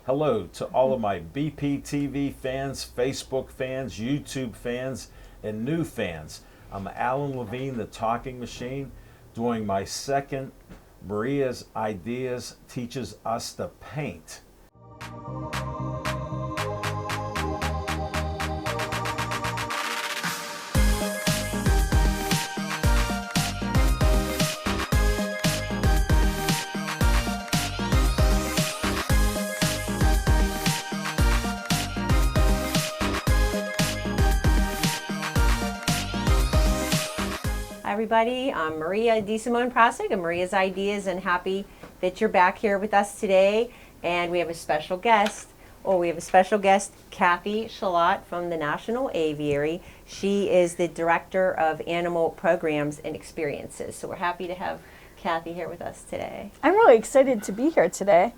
Hello to all of my BPTV fans, Facebook fans, YouTube fans, and new fans. I'm Alan Levine, the Talking Machine, doing my second Maria's Ideas Teaches Us to Paint. Hi everybody, I'm Maria DeSimone Prasik of Maria's Ideas, and happy that you're back here with us today. And we have a special guest. Kathy Shalott from the National Aviary. She is the Director of Animal Programs and Experiences. So we're happy to have Kathy here with us today. I'm really excited to be here today.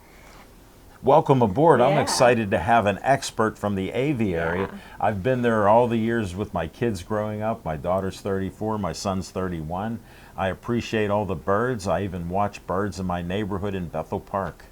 Welcome aboard. I'm Yeah. excited to have an expert from the aviary. Yeah. I've been there all the years with my kids growing up. My daughter's 34, my son's 31. I appreciate all the birds. I even watch birds in my neighborhood in Bethel Park.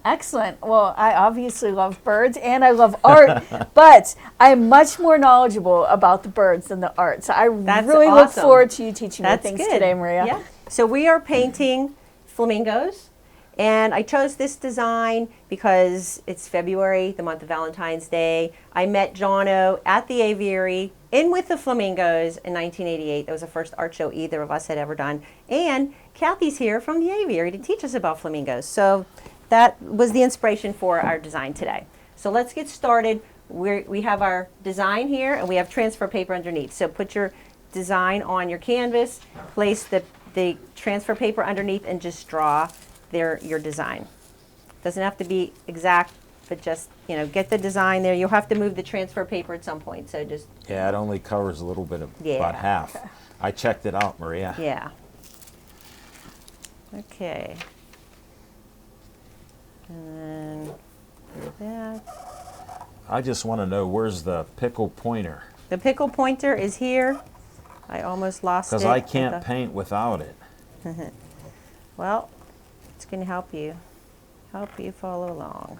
Excellent. Well, I obviously love birds and I love art, but I'm much more knowledgeable about the birds than the art. So I That's really look awesome. forward to you teaching me That's things good. today, Maria. Yeah. So we are painting flamingos. And I chose this design because it's February, the month of Valentine's Day. I met Jono at the aviary in with the flamingos in 1988. That was the first art show either of us had ever done. And Kathy's here from the aviary to teach us about flamingos. So that was the inspiration for our design today. So let's get started. We have our design here and we have transfer paper underneath. So put your design on your canvas, place the transfer paper underneath, and just draw your design. Doesn't have to be exact, but just, get the design there. You'll have to move the transfer paper at some point, so just, Yeah, it only covers a little bit of Yeah. about half. I checked it out, Maria. yeah. Okay. And then do that. I just want to know, where's the pickle pointer? The pickle pointer is here. I almost lost it. Because I can't paint without it. Well, it's going to help you follow along.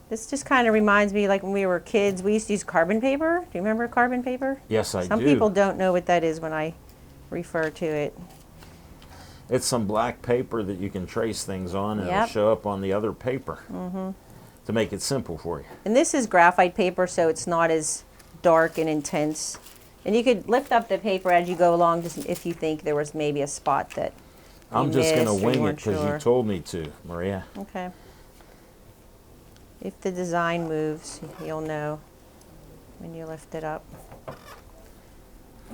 This just kind of reminds me, like when we were kids, we used to use carbon paper. Do you remember carbon paper? Yes, I do. Some people don't know what that is when I refer to it. It's some black paper that you can trace things on, and it'll Yep. show up on the other paper to make it simple for you. And this is graphite paper, so it's not as dark and intense. And you could lift up the paper as you go along, just if you think there was maybe a spot that I'm you just going missed to or wing it weren't because sure. you told me to, Maria. Okay. If the design moves, you'll know when you lift it up.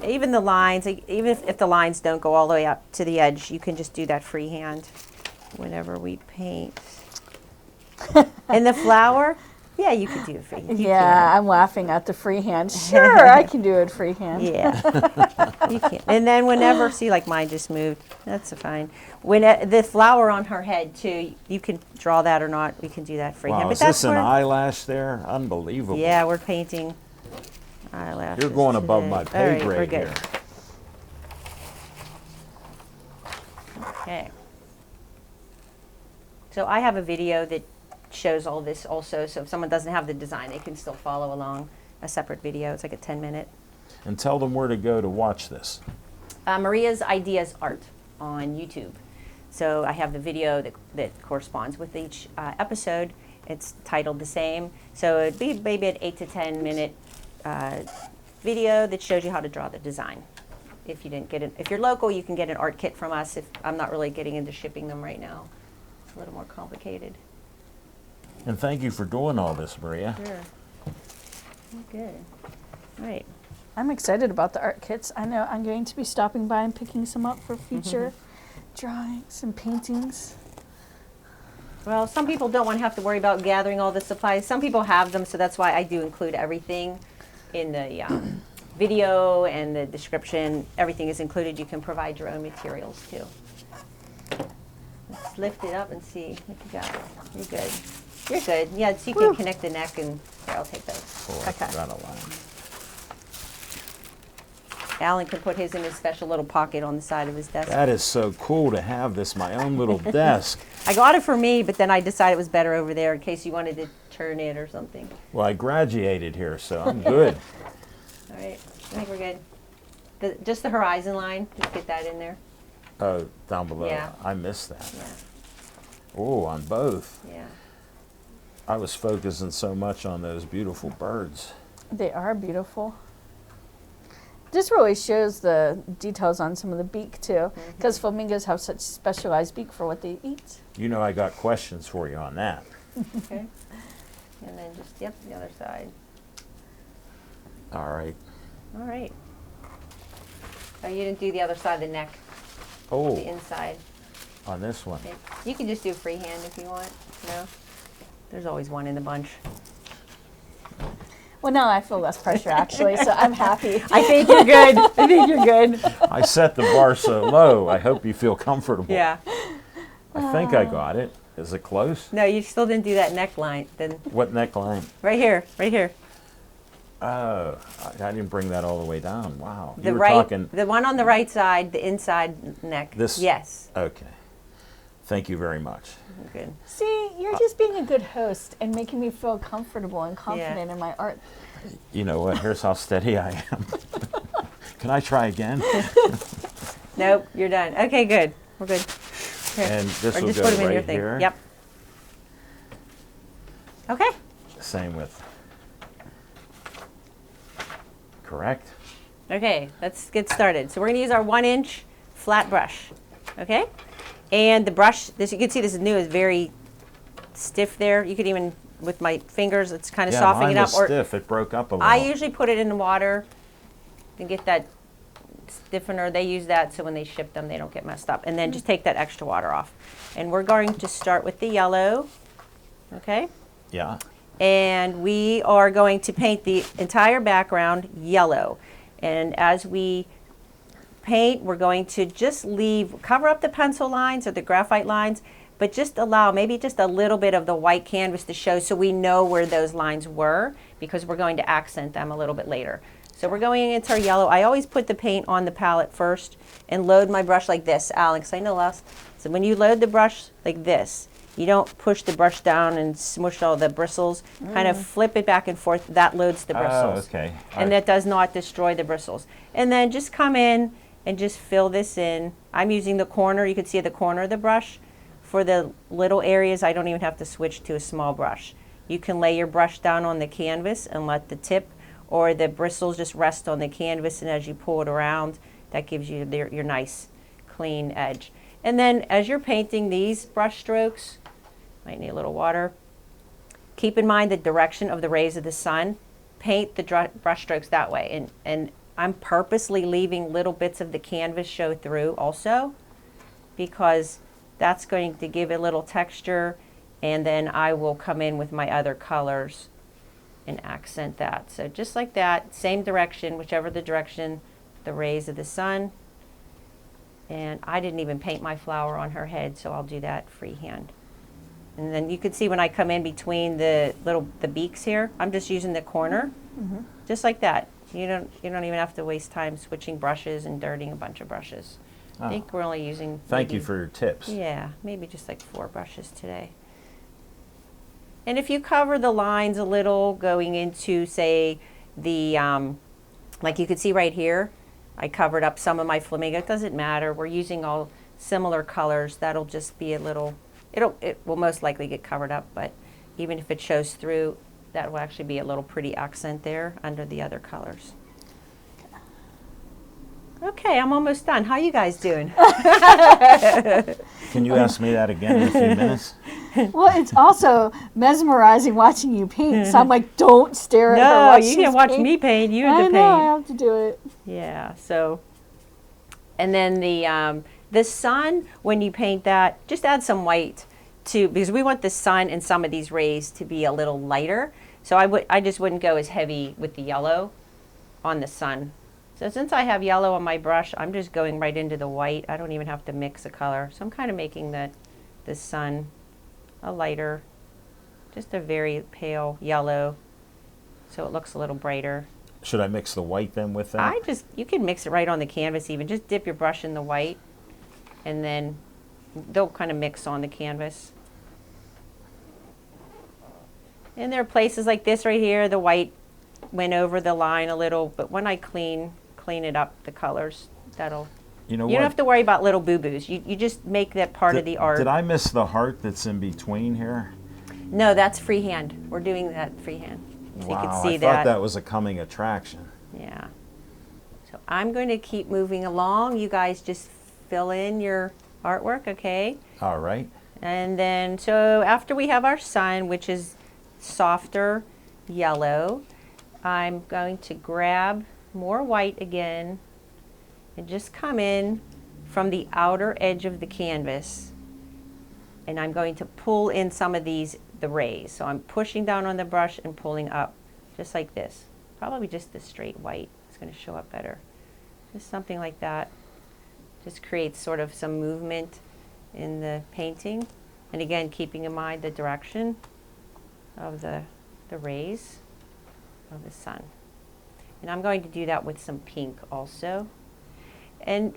Even the lines, even if the lines don't go all the way up to the edge, you can just do that freehand whenever we paint. And the flower, yeah, you could do it free. Yeah, I'm laughing at the freehand. Sure, I can do it freehand. Yeah, you can. And then whenever, see, like mine just moved. That's fine. When the flower on her head too, you can draw that or not. We can do that freehand. Wow, But is this an where- eyelash there? Unbelievable. Yeah, we're painting eyelashes. You're going above today. my All pay right, we're grade good. here. Okay. So I have a video that shows all this also. So if someone doesn't have the design, they can still follow along. A separate video. It's like a 10-minute. And tell them where to go to watch this. Maria's Ideas Art on YouTube. So I have the video that corresponds with each episode. It's titled the same. So it'd be maybe an 8 to 10 minute video that shows you how to draw the design. If you didn't get it, if you're local, you can get an art kit from us. If I'm not really getting into shipping them right now, it's a little more complicated. And thank you for doing all this, Maria. Sure. Good. Right. I'm excited about the art kits. I know I'm going to be stopping by and picking some up for future drawings and paintings. Well, some people don't want to have to worry about gathering all the supplies. Some people have them, so that's why I do include everything in the video and the description. Everything is included. You can provide your own materials too. Let's lift it up and see what you got. You're good. You're good. Yeah, so you can connect the neck and here, I'll take those. Oh, I Okay. forgot a line. Alan can put his in his special little pocket on the side of his desk. That is so cool to have this, my own little desk. I got it for me, but then I decided it was better over there in case you wanted to turn it or something. Well, I graduated here, so I'm good. All right, I think we're good. Just the horizon line, just get that in there. Oh, down below. Yeah. I missed that. Yeah, Oh, on both. yeah. I was focusing so much on those beautiful birds. They are beautiful. This really shows the details on some of the beak too, because flamingos have such specialized beak for what they eat. You know I got questions for you on that. Okay. And then just, yep, the other side. All right. All right. Oh, you didn't do the other side of the neck, the Oh, inside. on this one. Okay. You can just do freehand if you want. No? There's always one in the bunch. Well, now I feel less pressure actually, so I'm happy. I think you're good. I think you're good. I set the bar so low, I hope you feel comfortable. Yeah. I think I got it. Is it close? No, you still didn't do that neckline. Then What neckline? right here, right here. Oh, I didn't bring that all the way down. Wow. The You were right, talking. the one on the right side, the inside neck. This- Yes. Okay. Thank you very much. Good. See, you're just being a good host and making me feel comfortable and confident in my art. You know what? Here's how steady I am. Can I try again? Nope, you're done. Okay, good. We're good. Here. And this Or will just go put them in right your thing. here. Yep. Okay. Same with. Correct. Okay, let's get started. So we're going to use our 1-inch flat brush. Okay? And the brush, this you can see this is new, is very stiff there. You could even, with my fingers, it's kind of Yeah, softening mine it was up. Or stiff. It broke up a little. I usually put it in the water and get that stiffener. They use that so when they ship them, they don't get messed up. And then just take that extra water off. And we're going to start with the yellow. Okay? Yeah. And we are going to paint the entire background yellow. And as we paint, we're going to just cover up the pencil lines or the graphite lines, but just allow maybe just a little bit of the white canvas to show so we know where those lines were, because we're going to accent them a little bit later. So we're going into our yellow. I always put the paint on the palette first and load my brush like this, Alex. I know less. So when you load the brush like this, you don't push the brush down and smush all the bristles. Kind of flip it back and forth. That loads the bristles. Oh, okay. And that does not destroy the bristles. And then just come in and just fill this in. I'm using the corner. You can see the corner of the brush. For the little areas, I don't even have to switch to a small brush. You can lay your brush down on the canvas and let the tip or the bristles just rest on the canvas, and as you pull it around, that gives you your nice clean edge. And then as you're painting these brush strokes, might need a little water. Keep in mind the direction of the rays of the sun. Paint the brush strokes that way. And I'm purposely leaving little bits of the canvas show through also, because that's going to give a little texture, and then I will come in with my other colors and accent that. So just like that, same direction, whichever the direction, the rays of the sun. And I didn't even paint my flower on her head, so I'll do that freehand. And then you can see when I come in between the beaks here, I'm just using the corner, just like that. You don't even have to waste time switching brushes and dirtying a bunch of brushes. I think we're only using. Thank you maybe- for your tips. Yeah, maybe just like 4 brushes today. And if you cover the lines a little going into, say, the, like you could see right here, I covered up some of my flamingo. It doesn't matter. We're using all similar colors. That'll just be a little, it will most likely get covered up, but even if it shows through, that will actually be a little pretty accent there under the other colors. Okay, I'm almost done. How you guys doing? Can you ask me that again in a few minutes? Well, it's also mesmerizing watching you paint. So I'm like, don't stare at her. No, while you she's can't watch painting. me paint. You I have to know, paint. I have to do it. Yeah, so, and then the sun, when you paint that, just add some white to, because we want the sun and some of these rays to be a little lighter. So I just wouldn't go as heavy with the yellow on the sun. So since I have yellow on my brush, I'm just going right into the white. I don't even have to mix a color. So I'm kind of making the sun a lighter, just a very pale yellow, so it looks a little brighter. Should I mix the white then with that? You can mix it right on the canvas even. Just dip your brush in the white and then they'll kind of mix on the canvas. And there are places like this right here, the white went over the line a little, but when I clean it up, the colors, that'll, You know you what? don't have to worry about little boo-boos. You just make that part of the art. Did I miss the heart that's in between here? No, that's freehand. We're doing that freehand. So Wow, you can see I thought that was a coming attraction. Yeah. So I'm going to keep moving along. You guys just fill in your artwork, okay? All right. And then, so after we have our sun, which is softer yellow, I'm going to grab more white again and just come in from the outer edge of the canvas. And I'm going to pull in some of the rays. So I'm pushing down on the brush and pulling up, just like this. Probably just the straight white. It's going to show up better. Just something like that. Just creates sort of some movement in the painting. And again, keeping in mind the direction of the rays of the sun. And I'm going to do that with some pink also. And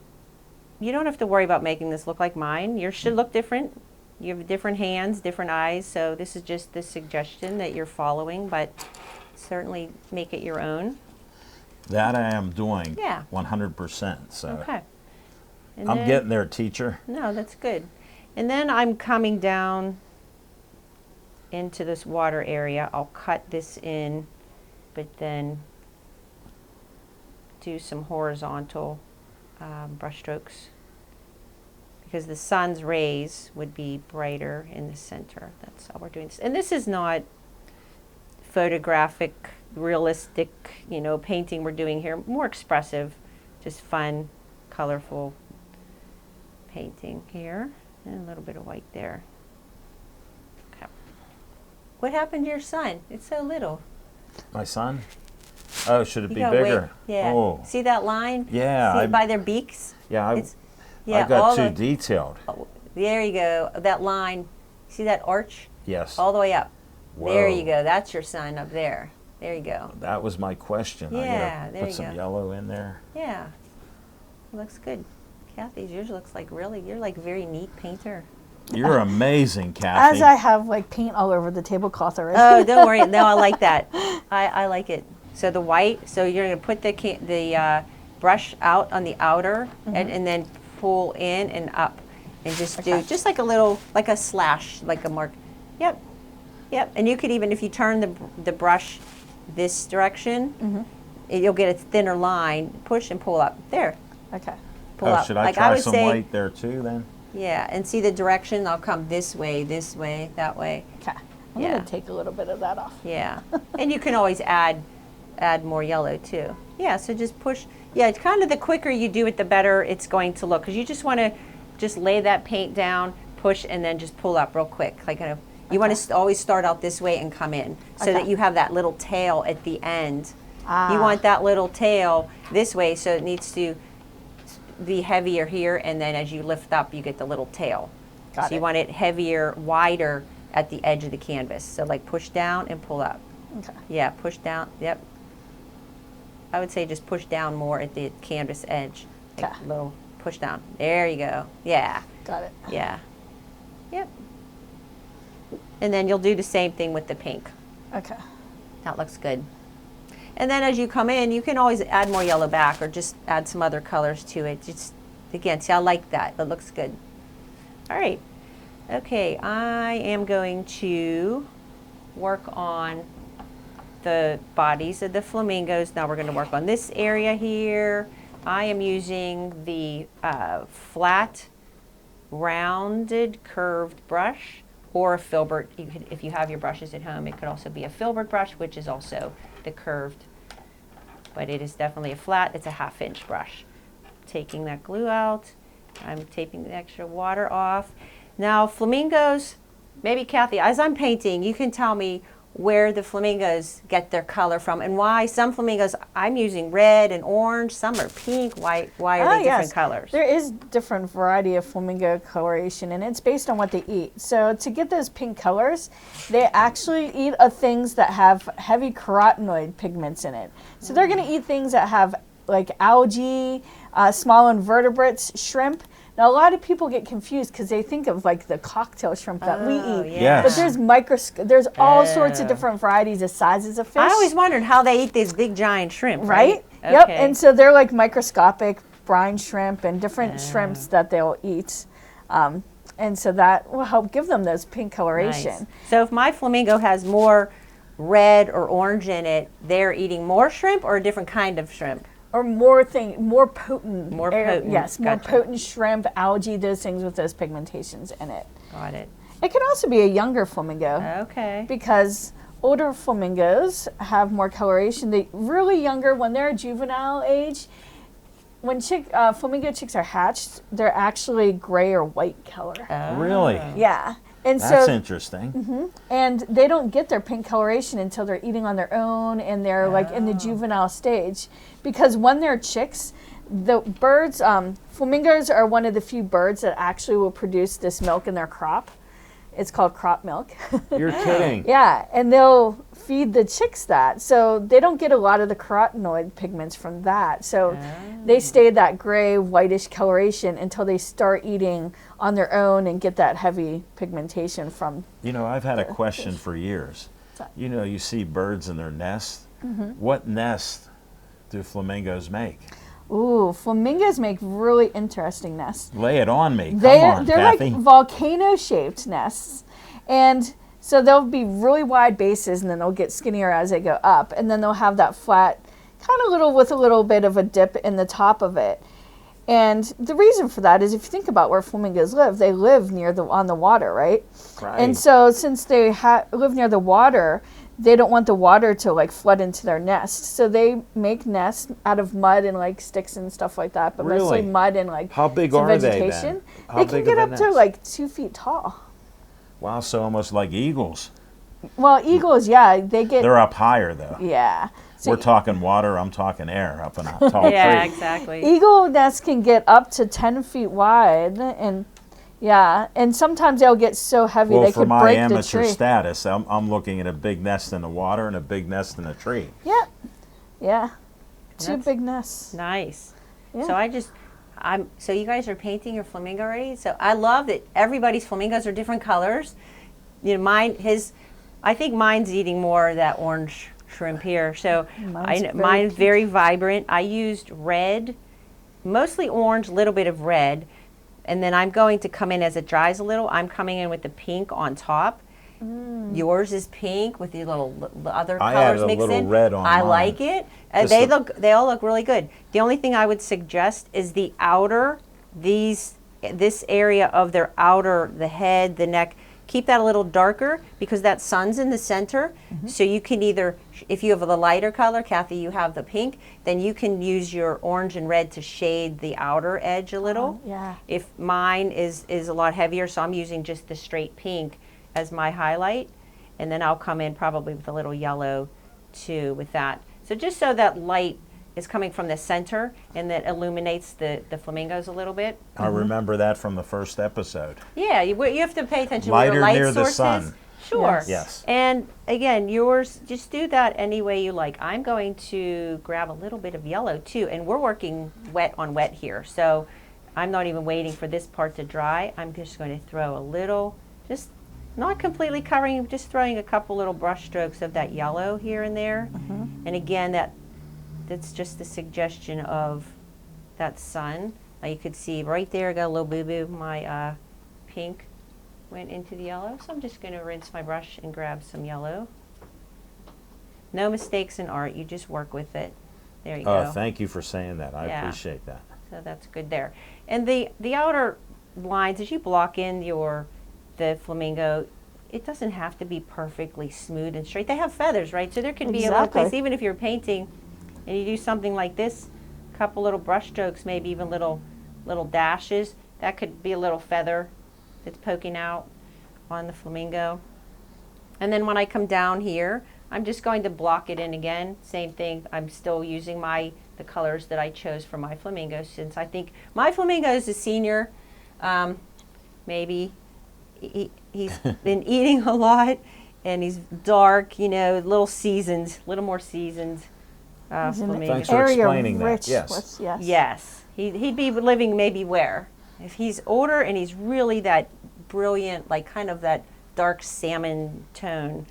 you don't have to worry about making this look like mine. Yours should look different. You have different hands, different eyes, so this is just the suggestion that you're following, but certainly make it your own. That I am doing. Yeah. 100%. So Okay. And I'm then- getting there, teacher. No, that's good. And then I'm coming down into this water area. I'll cut this in, but then do some horizontal brush strokes because the sun's rays would be brighter in the center. That's how we're doing this. And this is not photographic, realistic, painting we're doing here. More expressive, just fun, colorful painting here. And a little bit of white there. Okay. What happened to your sun? It's so little. My son? Oh, should it You be gotta wait. bigger? Yeah. Oh. See that line? Yeah. See it by their beaks? Yeah, I Yeah, got all too the- detailed. Oh, there you go. That line. See that arch? Yes. All the way up. There Whoa. you go. That's your sun up there. There you go. That was my question. Yeah, I there gotta put you some go. yellow in there. Yeah. Looks good. Kathy's, yours looks like you're like a very neat painter. You're amazing, Kathy. As I have like paint all over the tablecloth already. Oh, don't worry. No, I like that. I like it. So the white. So you're going to put the brush out on the outer, and then pull in and up, and just do Okay. just like like a slash, like a mark. Yep, yep. And you could even, if you turn the brush this direction, you'll get a thinner line. Push and pull up. There. Okay. Pull Oh, up. should I like try would some say, white there too then? Yeah, and see the direction. I'll come this way, that way. Okay. I'm Yeah. gonna take a little bit of that off. Yeah, and you can always add more yellow too. Yeah, so just push. Yeah, it's kind of the quicker you do it, the better it's going to look. Because you just want to just lay that paint down, push, and then just pull up real quick. Like you want to always start out this way and come in, so that Okay. you have that little tail at the end. Ah. You want that little tail this way, so it needs to be heavier here, and then as you lift up, you get the little tail. Got so you it. want it heavier, wider at the edge of the canvas. So like push down and pull up. Okay. Yeah, push down. Yep. I would say just push down more at the canvas edge. Like Okay. little push down. There you go. Yeah. Got it. Yeah. Yep. And then you'll do the same thing with the pink. Okay. That looks good. And then as you come in, you can always add more yellow back or just add some other colors to it. Just, again, see, I like that. That looks good. All right. Okay, I am going to work on the bodies of the flamingos. Now we're going to work on this area here. I am using the flat, rounded, curved brush, or a filbert. If you have your brushes at home, it could also be a filbert brush, which is also the curved, but it is definitely a flat. It's a 1/2 inch brush. Taking that glue out, I'm taping the extra water off. Now flamingos, maybe Kathy, as I'm painting, you can tell me where the flamingos get their color from and why some flamingos I'm using red and orange, some are pink. Why are they different colors? There is different variety of flamingo coloration, and it's based on what they eat. So to get those pink colors, they actually eat things that have heavy carotenoid pigments in it. So they're going to eat things that have like algae, small invertebrates, shrimp. Now, a lot of people get confused because they think of like the cocktail shrimp that we eat. Yeah. But there's all sorts of different varieties of sizes of fish. I always wondered how they eat these big giant shrimp, Right? right? Yep. Okay. And so they're like microscopic brine shrimp and different shrimps that they'll eat. And so that will help give them those pink coloration. Nice. So if my flamingo has more red or orange in it, they're eating more shrimp or a different kind of shrimp? Or more potent. More potent, Yes, more gotcha. potent shrimp, algae, those things with those pigmentations in it. Got it. It can also be a younger flamingo. Okay. Because older flamingos have more coloration. They really younger when they're juvenile age. When flamingo chicks are hatched, they're actually gray or white color. Really? Yeah, and That's so interesting. and they don't get their pink coloration until they're eating on their own and they're like in the juvenile stage, because when they're chicks, the birds, flamingos are one of the few birds that actually will produce this milk in their crop. It's called crop milk. You're kidding. Yeah, and they'll feed the chicks that. So they don't get a lot of the carotenoid pigments from that. So they stay that gray, whitish coloration until they start eating on their own and get that heavy pigmentation from. You know, I've had a question for years. You know, you see birds in their nest. What nest do flamingos make? Ooh, flamingos make really interesting nests. Lay it on me. Come They're on, like Kathy. volcano-shaped nests. And so they'll be really wide bases and then they'll get skinnier as they go up. And then they'll have that flat, kind of with a little bit of a dip in the top of it. And the reason for that is if you think about where flamingos live, they live on the water, right? Right. And so since they live near the water, they don't want the water to like flood into their nest. So they make nests out of mud and like sticks and stuff like that, but mostly Really? mud and like How big some are they vegetation. then? How They can big get of a up to nest? like 2 feet tall. Wow, so almost like eagles. Well, eagles, yeah, they get, They're up higher, though. yeah. So We're talking water, I'm talking air up in a tall Yeah, tree. exactly. eagle nests can get up to 10 feet wide, and yeah, and sometimes they'll get so heavy Well, they for could my break the amateur tree. status, I'm looking at a big nest in the water and a big nest in a tree. Yeah, yeah, 2 That's- big nests. Nice. Yeah. So so you guys are painting your flamingo already? So I love that everybody's flamingos are different colors. You know, I think mine's eating more of that orange shrimp here. So mine's very vibrant. I used red, mostly orange, little bit of red. And then I'm going to come in as it dries a little. I'm coming in with the pink on top. Yours is pink with the other I colors added a mixed little in. red on I mine. like it. Just They all look really good. The only thing I would suggest is the outer, this area of their outer, the head, the neck, keep that a little darker because that sun's in the center. So you can either, if you have the lighter color, Kathy, you have the pink, then you can use your orange and red to shade the outer edge a little. yeah. If mine is a lot heavier, so I'm using just the straight pink as my highlight, and then I'll come in probably with a little yellow too with that. So just so that light is coming from the center and that illuminates the flamingos a little bit. I remember that from the first episode. Yeah, you have to pay attention to Lighter your light near the sources. sun. Sure. Yes. Yes. And again, yours, just do that any way you like. I'm going to grab a little bit of yellow too, and we're working wet on wet here. So I'm not even waiting for this part to dry. I'm just going to throw a little, just not completely covering, just throwing a couple little brush strokes of that yellow here and there. And again, that's just the suggestion of that sun. Now you could see right there, I got a little boo-boo, my pink went into the yellow. So I'm just going to rinse my brush and grab some yellow. No mistakes in art, you just work with it. There you go. Thank you for saying that. I Yeah. appreciate that. So that's good there. And the outer lines, as you block in the flamingo, it doesn't have to be perfectly smooth and straight. They have feathers, right? So there can be a little Exactly. place, even if you're painting and you do something like this, a couple little brush strokes, maybe even little dashes, that could be a little feather that's poking out on the flamingo. And then when I come down here, I'm just going to block it in again. Same thing. I'm still using the colors that I chose for my flamingos, since I think my flamingo is a senior. Maybe he's been eating a lot, and he's dark, you know, a little more seasoned. He's in the Flamingo. Thanks for area explaining that. rich Yes. with- yes. Yes, he'd be living maybe where? If he's older and he's really that brilliant, like kind of that dark salmon tone,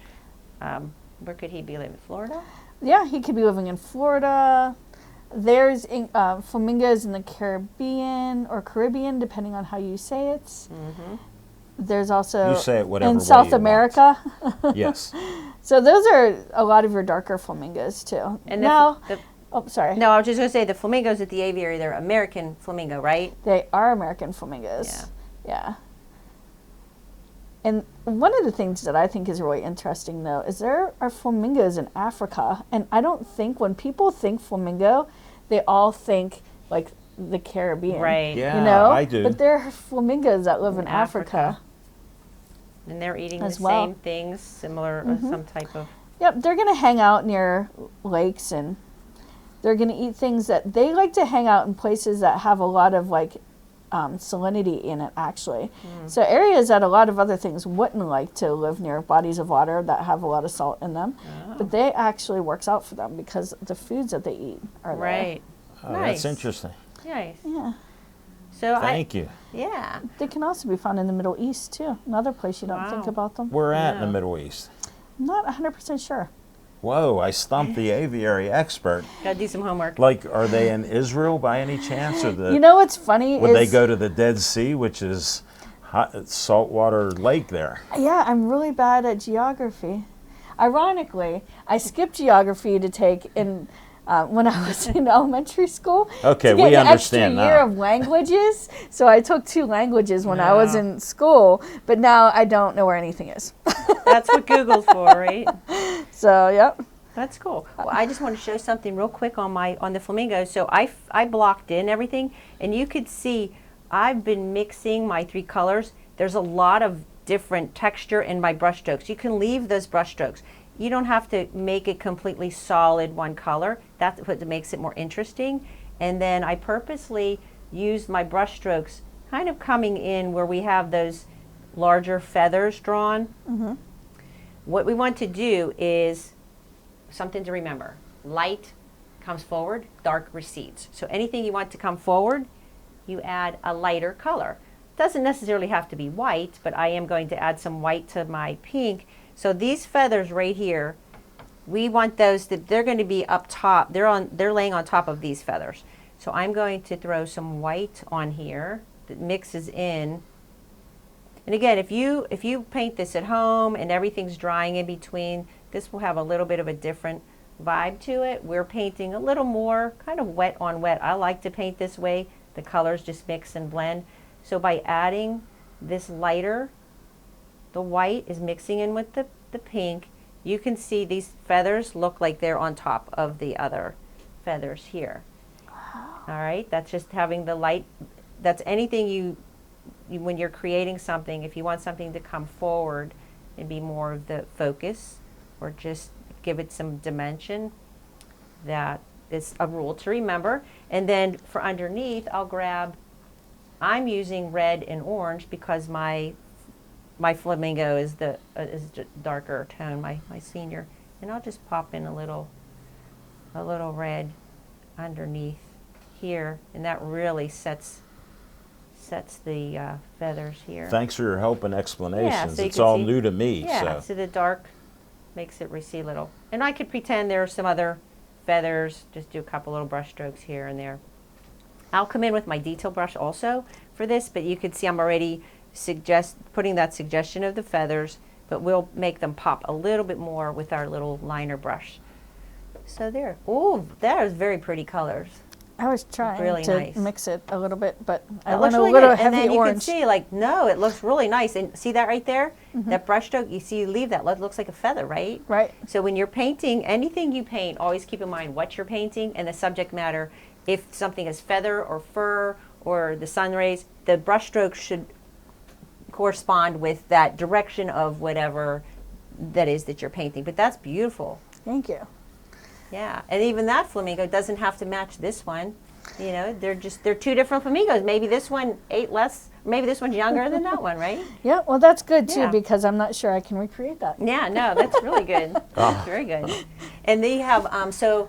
where could he be living? Florida? Yeah, he could be living in Florida. There's flamingos in the Caribbean, depending on how you say it. Mm-hmm. There's also You say it whatever in way South you want. America. Yes. So those are a lot of your darker flamingos too. And now, the oh, sorry. no, I was just going to say the flamingos at the aviary, they're American flamingo, right? They are American flamingos. Yeah. And one of the things that I think is really interesting, though, is there are flamingos in Africa. And I don't think when people think flamingo, they all think like the Caribbean. Right. Yeah, You know? I do. But there are flamingos that live in Africa. Africa. And they're eating As the well. same things, similar, some type of. Yep, they're going to hang out near lakes, and they're going to eat things that they like to hang out in places that have a lot of like salinity in it, actually. So areas that a lot of other things wouldn't like to live near, bodies of water that have a lot of salt in them. But they actually works out for them because the foods that they eat are there. Right. Oh, Nice. That's interesting. Nice. Yeah. So Thank you. yeah. They can also be found in the Middle East, too. Another place you don't think Wow. about them. We're at in the Yeah. Middle East. I'm not 100% sure. Whoa, I stumped the aviary expert. Gotta do some homework. Like, are they in Israel by any chance? Or You know what's funny would is... they go to the Dead Sea, which is hot, saltwater lake there? Yeah, I'm really bad at geography. Ironically, I skipped geography to take in when I was in elementary school. Okay, to get we an understand extra year now. of languages. So I took 2 languages when I was Wow. in school, but now I don't know where anything is. That's what Google's for, right? So, yep. That's cool. Well, I just want to show something real quick on the flamingos. So I blocked in everything, and you could see I've been mixing my 3 colors. There's a lot of different texture in my brush strokes. You can leave those brush strokes. You don't have to make it completely solid one color. That's what makes it more interesting. And then I purposely used my brush strokes kind of coming in where we have those larger feathers drawn. What we want to do is something to remember. Light comes forward, dark recedes. So anything you want to come forward, you add a lighter color. Doesn't necessarily have to be white, but I am going to add some white to my pink. So these feathers right here, we want those that they're going to be up top. They're laying on top of these feathers. So I'm going to throw some white on here that mixes in. And again, if you paint this at home and everything's drying in between, this will have a little bit of a different vibe to it. We're painting a little more kind of wet on wet. I like to paint this way. The colors just mix and blend. So by adding this lighter, the white is mixing in with the pink. You can see these feathers look like they're on top of the other feathers here. All right, that's just having the light. That's anything you when you're creating something, if you want something to come forward and be more of the focus, or just give it some dimension, that is a rule to remember. And then for underneath, I'm using red and orange because my flamingo is darker tone, my senior, and I'll just pop in a little red underneath here, and that really sets the feathers here. Thanks for your help and explanations. so you It's can all see- new to me. Yeah, So so the dark makes it recede a little. And I could pretend there are some other feathers, just do a couple little brush strokes here and there. I'll come in with my detail brush also for this, but you can see I'm already putting that suggestion of the feathers, but we'll make them pop a little bit more with our little liner brush. So there. Ooh, that is very pretty colors. I was trying Really to nice. mix it a little bit, but I It went looks a really little good. heavy And then you can orange. see, like, no, it looks really nice. And see that right there? That brush stroke, you see, you leave that, looks like a feather, right? Right. So when you're painting, anything you paint, always keep in mind what you're painting and the subject matter. If something is feather or fur or the sun rays, the brush stroke should correspond with that direction of whatever that is that you're painting. But that's beautiful. Thank you. Yeah, and even that flamingo doesn't have to match this one. You know, they're two different flamingos. Maybe this one ate less. Maybe this one's younger than that one, right? Yeah, well, that's good too Yeah. because I'm not sure I can recreate that. Yeah, no, that's really good. That's very good. And they have so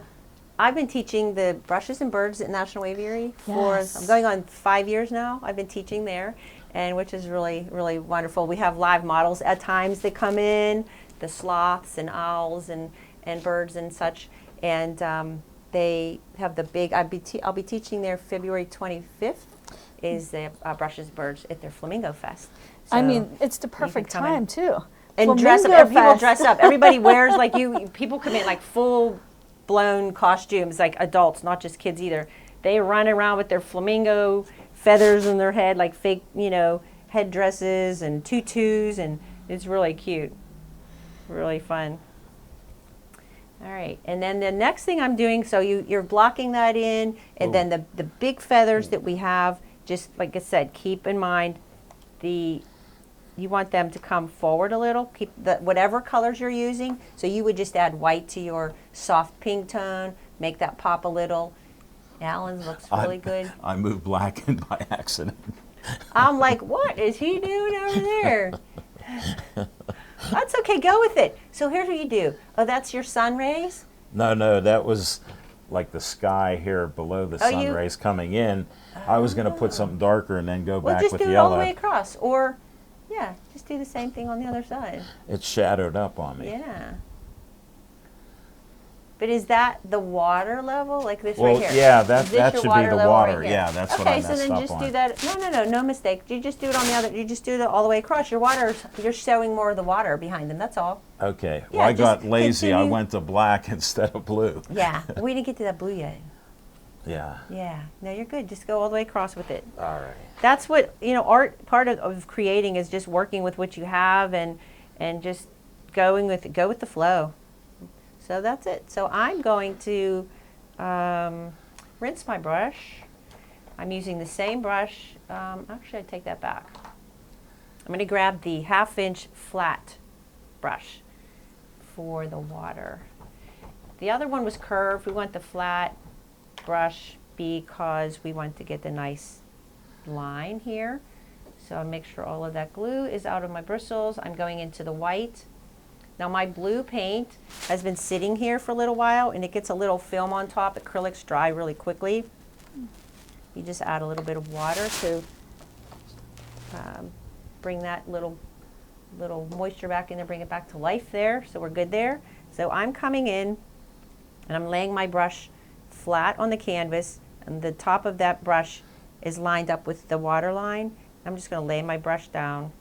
I've been teaching the brushes and birds at National Aviary for Yes. I'm going on 5 years now. I've been teaching there, and which is really really wonderful. We have live models at times that come in, the sloths and owls and birds and such, and they have the big. I'll be teaching there February 25th. Is the brushes and birds at their Flamingo Fest. I So mean, it's the perfect come in. time too. and dress up. Flamingo People Fest. dress up. Everybody wears like you. People come in like full blown costumes, like adults, not just kids either. They run around with their flamingo feathers in their head, like fake, head dresses and tutus, and it's really cute, really fun. All right, and then the next thing I'm doing, so you're blocking that in, and then the big feathers that we have, just like I said, keep in mind you want them to come forward a little. Keep whatever colors you're using. So you would just add white to your soft pink tone, make that pop a little. Alan's looks really good. I moved black in by accident. I'm like, what is he doing over there? That's okay, go with it. So here's what you do. Oh, that's your sun rays? No, that was like the sky here below the sun rays coming in. I was going to put something darker and then go Well, back just with do it yellow. all the way across. Or, yeah, just do the same thing on the other side. It shadowed up on me. Yeah. But is that the water level, like this Well, right here? yeah, Is that this should your be water the level water. right here? Yeah, that's what I Okay, so messed then up just on. do that. No mistake. You just do it on the other. You just do it all the way across. You're showing more of the water behind them. That's all. Okay. Yeah, Well, I just got lazy. I continue. went to black instead of blue. Yeah, we didn't get to that blue yet. Yeah. Yeah, no, you're good. Just go all the way across with it. All right. That's what art. Part of creating is just working with what you have and just go with the flow. So that's it. So I'm going to rinse my brush. I'm using the same brush. Actually, I take that back. I'm going to grab the 1/2-inch flat brush for the water. The other one was curved. We want the flat brush because we want to get the nice line here. So I'll make sure all of that glue is out of my bristles. I'm going into the white. Now my blue paint has been sitting here for a little while and it gets a little film on top. Acrylics dry really quickly. You just add a little bit of water to bring that little moisture back in there, bring it back to life there. So we're good there. So I'm coming in and I'm laying my brush flat on the canvas, and the top of that brush is lined up with the water line. I'm just going to lay my brush down,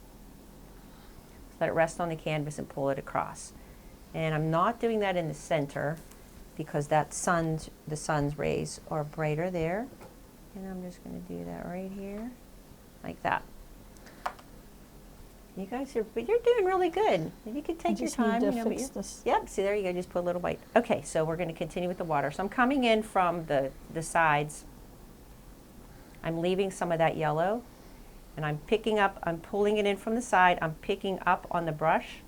let it rest on the canvas and pull it across. And I'm not doing that in the center because the sun's rays are brighter there. And I'm just going to do that right here, like that. You guys you're doing really good. You can take your just need time. to but fix this. Yep, see there you go, just put a little white. Okay, so we're going to continue with the water. So I'm coming in from the sides. I'm leaving some of that yellow, and I'm pulling it in from the side. I'm picking up on the brush,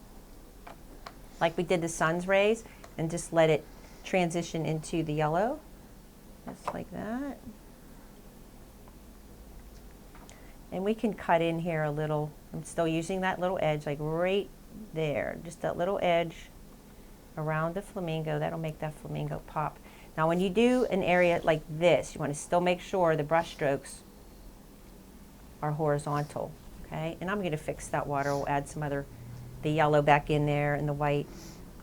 like we did the sun's rays, and just let it transition into the yellow, just like that. And we can cut in here a little. I'm still using that little edge, like right there. Just that little edge around the flamingo. That'll make that flamingo pop. Now when you do an area like this, you want to still make sure the brush strokes are horizontal. Okay? And I'm going to fix that water. We'll add the yellow back in there and the white.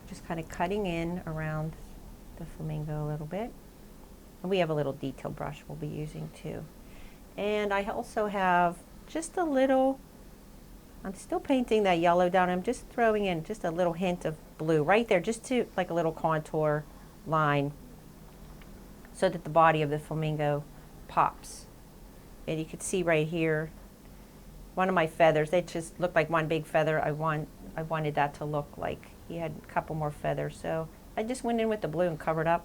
Just kind of cutting in around the flamingo a little bit. And we have a little detail brush we'll be using too. And I also have just a little, I'm still painting that yellow down. I'm just throwing in just a little hint of blue right there, just to like a little contour line so that the body of the flamingo pops. And you can see right here, one of my feathers, they just looked like one big feather. I wanted that to look like he had a couple more feathers. So I just went in with the blue and covered up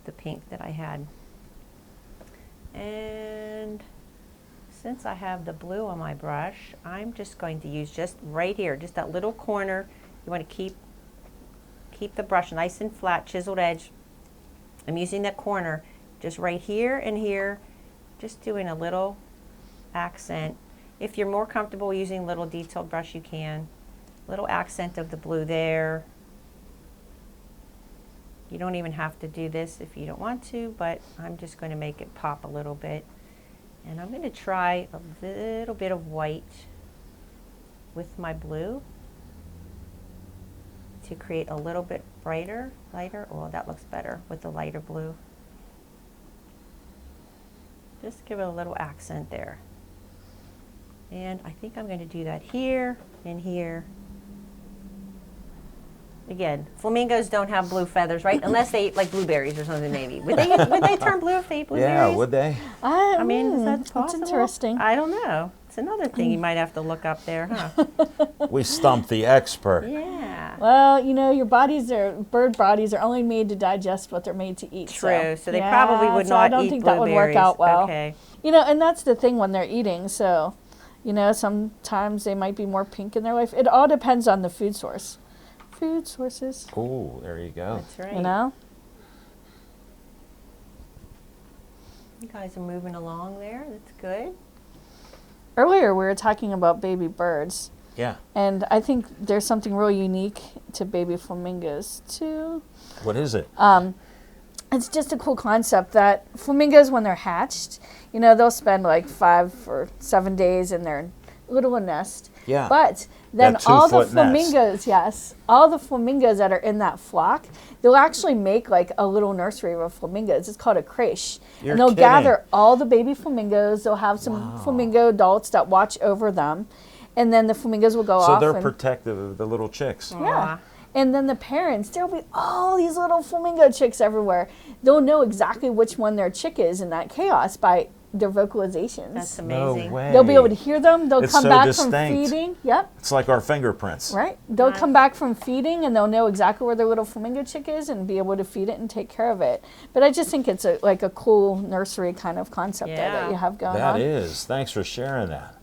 the pink that I had. And since I have the blue on my brush, I'm just going to use just right here, just that little corner You want to keep the brush nice and flat, chiseled edge. I'm using that corner just right here and here, just doing a little accent. If you're more comfortable using a little detailed brush, you can. Little accent of the blue there. You don't even have to do this if you don't want to, but I'm just going to make it pop a little bit. And I'm going to try a little bit of white with my blue to create a little bit lighter. Oh, that looks better with the lighter blue. Just give it a little accent there. And I think I'm going to do that here and here. Again, flamingos don't have blue feathers, right? Unless they eat like blueberries or something, maybe. Would they turn blue if they ate blueberries? Yeah, would they? I mean, is that possible? That's interesting. I don't know. It's another thing you might have to look up there, huh? We stumped the expert. Yeah. Well, you know, bird bodies are only made to digest what they're made to eat. True. So they yeah, probably would so not I don't eat think that would work blueberries. out well. Okay. You know, and that's the thing when they're eating. So, you know, sometimes they might be more pink in their life. It all depends on the food source. Food sources. Ooh, there you go. That's right. You know? You guys are moving along there. That's good. Earlier we were talking about baby birds. Yeah. And I think there's something really unique to baby flamingos too. What is it? It's just a cool concept that flamingos, when they're hatched, you know, they'll spend like 5 or 7 days in their little nest. Yeah. But then That all the 2-foot nest. flamingos, yes, all the flamingos that are in that flock, they'll actually make like a little nursery of flamingos. It's called a creche. You're And they'll kidding. gather all the baby flamingos. They'll have some flamingo adults that watch over them. And then the flamingos will go So off. they're and, protective of the little chicks. yeah. And then the parents, there'll be all these little flamingo chicks everywhere. They'll know exactly which one their chick is in that chaos by their vocalizations. That's No amazing. way. They'll be able to hear them. They'll It's come so back distinct. from feeding. Yep. It's like our fingerprints. Right. They'll Nice. come back from feeding and they'll know exactly where their little flamingo chick is and be able to feed it and take care of it. But I just think it's like a cool nursery kind of concept there Yeah. that you have going That on. is. Thanks for sharing that.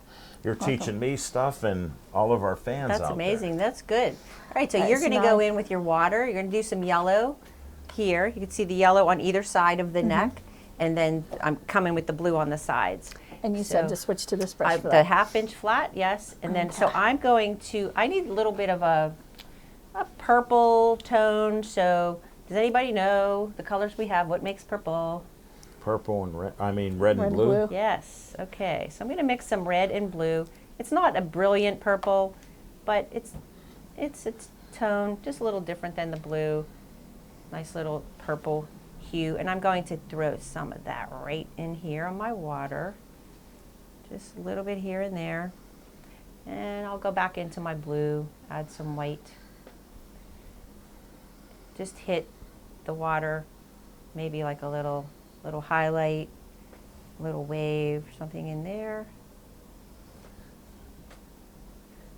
You're teaching me stuff and all of our fans That's out amazing. That's good. All right, so That's you're going to go nice. in with your water. You're going to do some yellow here. You can see the yellow on either side of the neck. And then I'm coming with the blue on the sides. And you said So to switch to this brush for the that. 1/2 inch flat, yes. And then so I'm going to, I need a little bit of a purple tone. So does anybody know the colors we have? What makes purple? Purple and red. I mean, red, Red and and blue. blue. Yes. Okay. So I'm going to mix some red and blue. It's not a brilliant purple, but it's tone just a little different than the blue. Nice little purple hue, and I'm going to throw some of that right in here on my water. Just a little bit here and there. And I'll go back into my blue, add some white. Just hit the water, maybe like a little highlight, little wave, something in there.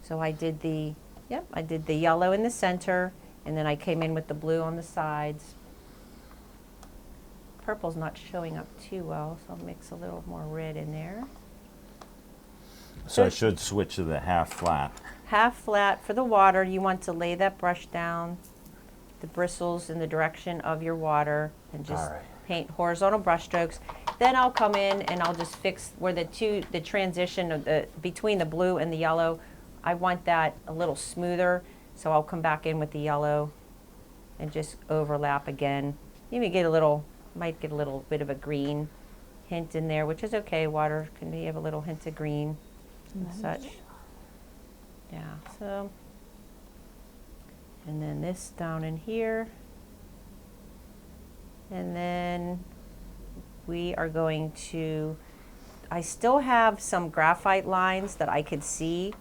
So I did the yellow in the center, and then I came in with the blue on the sides. Purple's not showing up too well, so I'll mix a little more red in there. So I should switch to the half flat. Half flat for the water, you want to lay that brush down, the bristles in the direction of your water, and just All right. paint horizontal brush strokes. Then I'll come in and I'll just fix where the transition of between the blue and the yellow. I want that a little smoother, so I'll come back in with the yellow and just overlap again. You might get a little bit of a green hint in there, which is okay. Water can have a little hint of green and such. Yeah, so, and then this down in here. And then we are going to, I still have some graphite lines that I could see,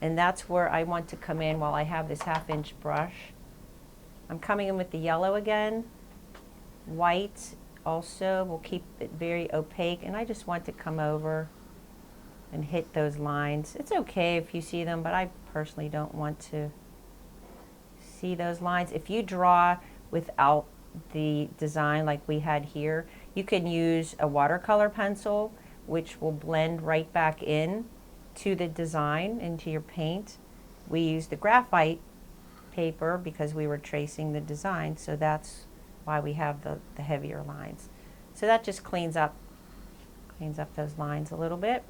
and that's where I want to come in while I have this 1/2 inch brush. I'm coming in with the yellow again. White also will keep it very opaque, and I just want to come over and hit those lines. It's okay if you see them, but I personally don't want to see those lines. If you draw without the design like we had here, you can use a watercolor pencil, which will blend right back in to the design, into your paint. We use the graphite paper because we were tracing the design, so that's why we have the heavier lines. So that just cleans up those lines a little bit.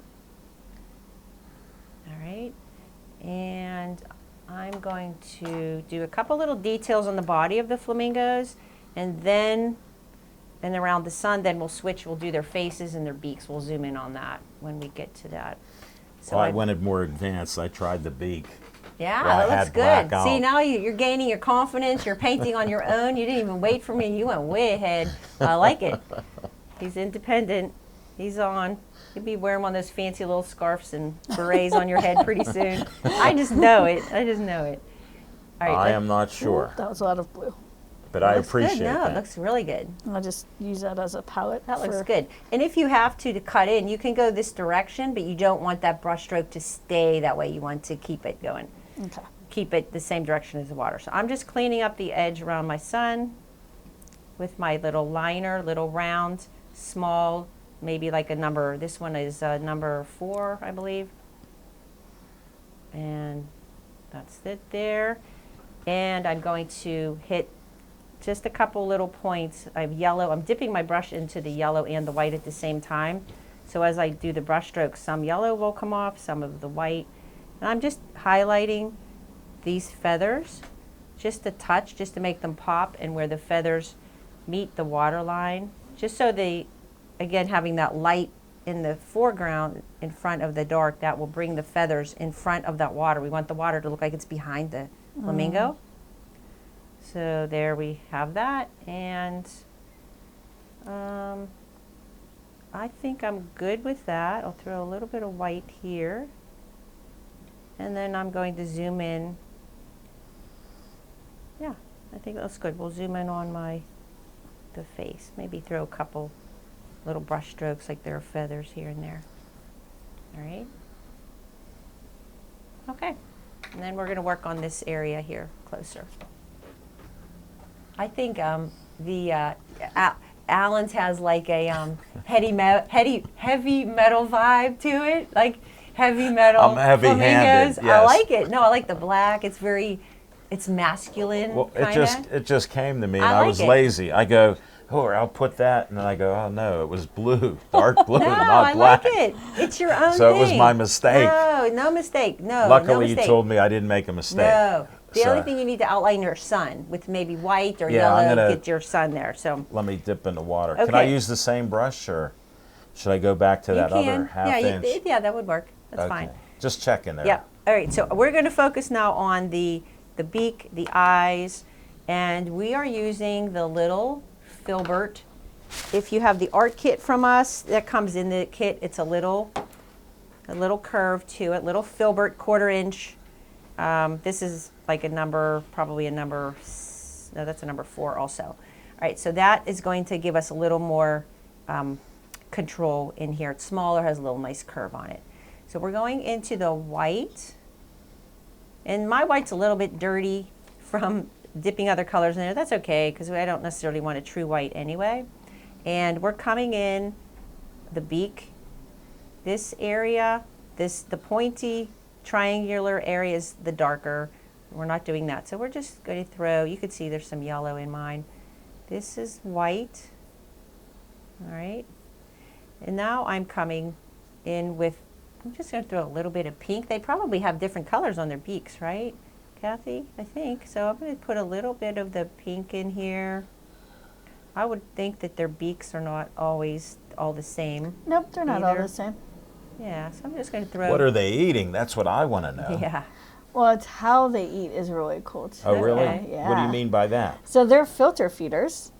All right, and I'm going to do a couple little details on the body of the flamingos, and then and around the sun, then we'll switch, we'll do their faces and their beaks. We'll zoom in on that when we get to that. So Well, I wanted more advanced. I tried the beak. yeah, Well, I that looks had black good. See, out. now you're gaining your confidence. You're painting on your own. You didn't even wait for me. You went way ahead. I like it. He's independent. He's on. You'll be wearing one of those fancy little scarves and berets on your head pretty soon. I just know it. I just know it. All right, I am not sure, That was a lot of blue. but I looks appreciate good. No, that. it looks really good. I'll just use that as a palette. That looks for- good. And if you have to cut in, you can go this direction, but you don't want that brush stroke to stay that way. You want to keep it going. Okay. Keep it the same direction as the water. So I'm just cleaning up the edge around my sun with my little liner, little round, small, maybe like a number. This one is number 4, I believe. And that's it there. And I'm going to hit just a couple little points. I have yellow. I'm dipping my brush into the yellow and the white at the same time. So as I do the brush strokes, some yellow will come off, some of the white. And I'm just highlighting these feathers, just a touch, just to make them pop, and where the feathers meet the water line, just so they, again, having that light in the foreground in front of the dark, that will bring the feathers in front of that water. We want the water to look like it's behind the flamingo. So there we have that, and I think I'm good with that. I'll throw a little bit of white here, and then I'm going to zoom in. Yeah, I think that's good. We'll zoom in on the face. Maybe throw a couple little brush strokes like there are feathers here and there. All right. Okay, and then we're going to work on this area here closer. I think Alan's has like a heavy metal vibe to it, like heavy metal I'm heavy-handed, flamingos. I yes. like it. No, I like the black. It's masculine. Well, kinda. it just came to me, and I I like was it. lazy. I go, oh, I'll put that, and then I go, oh no, it was blue, dark blue, No, not I black. like it. It's your own So thing. it was my mistake. No mistake. No, Luckily, no you mistake. told me I didn't make a mistake. No. The So- only thing you need to outline your sun with maybe white or Yeah, I'm yellow. gonna- Get your sun there. So Let me dip in the water. Can I Okay. use the same brush, or should I go back to that you can. other half yeah, inch? yeah, that would work. That's Okay. fine. Just checking there. Yeah. All right. So we're going to focus now on the beak, the eyes, and we are using the little filbert. If you have the art kit from us, that comes in the kit. It's a little curve to it, little filbert 1/4 inch. This is like a number, probably a number. No, that's a number 4 also. All right. So that is going to give us a little more control in here. It's smaller, has a little nice curve on it. So we're going into the white, and my white's a little bit dirty from dipping other colors in there. That's okay, because I don't necessarily want a true white anyway. And we're coming in the beak, this area, the pointy triangular area is the darker. We're not doing that. So we're just going to throw, you can see there's some yellow in mine. This is white, all right. And now I'm coming in with, I'm just going to throw a little bit of pink. They probably have different colors on their beaks, right, Kathy? I think. So I'm going to put a little bit of the pink in here. I would think that their beaks are not always all the same. Nope, they're not all Either. the same. Yeah, so I'm just going to throw. What are they eating? That's what I want to know. Yeah. Well, it's how they eat is really cool too. Oh, really? Okay. What do you Yeah. mean by that? So they're filter feeders.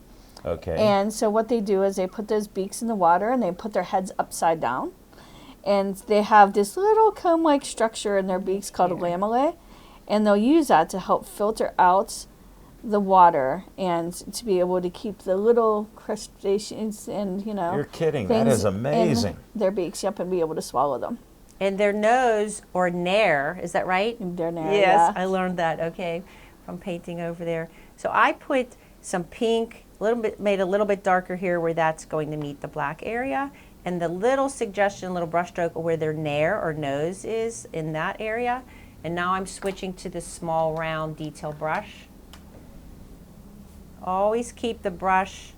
Okay. And so what they do is they put those beaks in the water and they put their heads upside down. And they have this little comb-like structure in their beaks called a lamellae. And they'll use that to help filter out the water and to be able to keep the little crustaceans and, You're kidding. That things is amazing. in their beaks, yep, and be able to swallow them. And their nose, or nair, is that right? They're now, Yes, yeah. I learned that, okay, from painting over there. So I put some pink, made a little bit darker here where that's going to meet the black area. And the little suggestion, little brush stroke where their nair or nose is in that area. And now I'm switching to the small round detail brush. Always keep the brush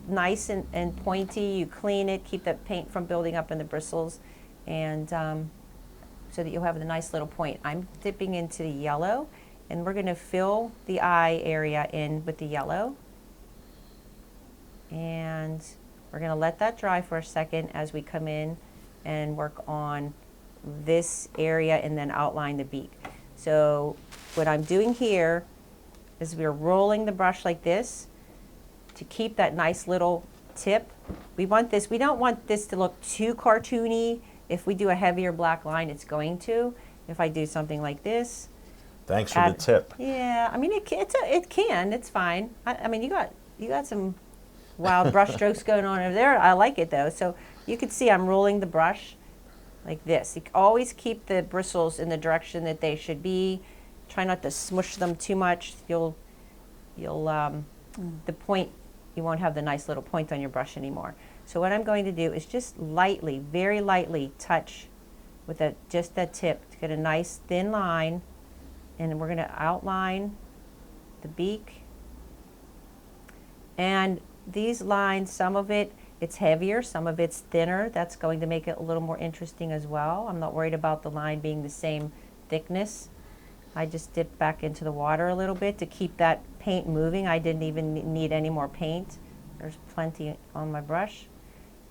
nice and pointy. You clean it, keep that paint from building up in the bristles, and so that you'll have the nice little point. I'm dipping into the yellow, and we're going to fill the eye area in with the yellow. And we're going to let that dry for a second as we come in and work on this area and then outline the beak. So what I'm doing here is we're rolling the brush like this to keep that nice little tip. We don't want this to look too cartoony. If we do a heavier black line, it's going to. If I do something like this. Thanks for the tip. Yeah, I mean, it can, it's fine. I mean, you got some wild brush strokes going on over there. I like it though. So you can see I'm rolling the brush like this. You always keep the bristles in the direction that they should be. Try not to smush them too much. The point, you won't have the nice little point on your brush anymore. So what I'm going to do is just lightly, very lightly touch with just that tip to get a nice thin line, and then we're going to outline the beak. And these lines, some of it's heavier, some of it's thinner. That's going to make it a little more interesting as well. I'm not worried about the line being the same thickness. I just dipped back into the water a little bit to keep that paint moving. I didn't even need any more paint. There's plenty on my brush.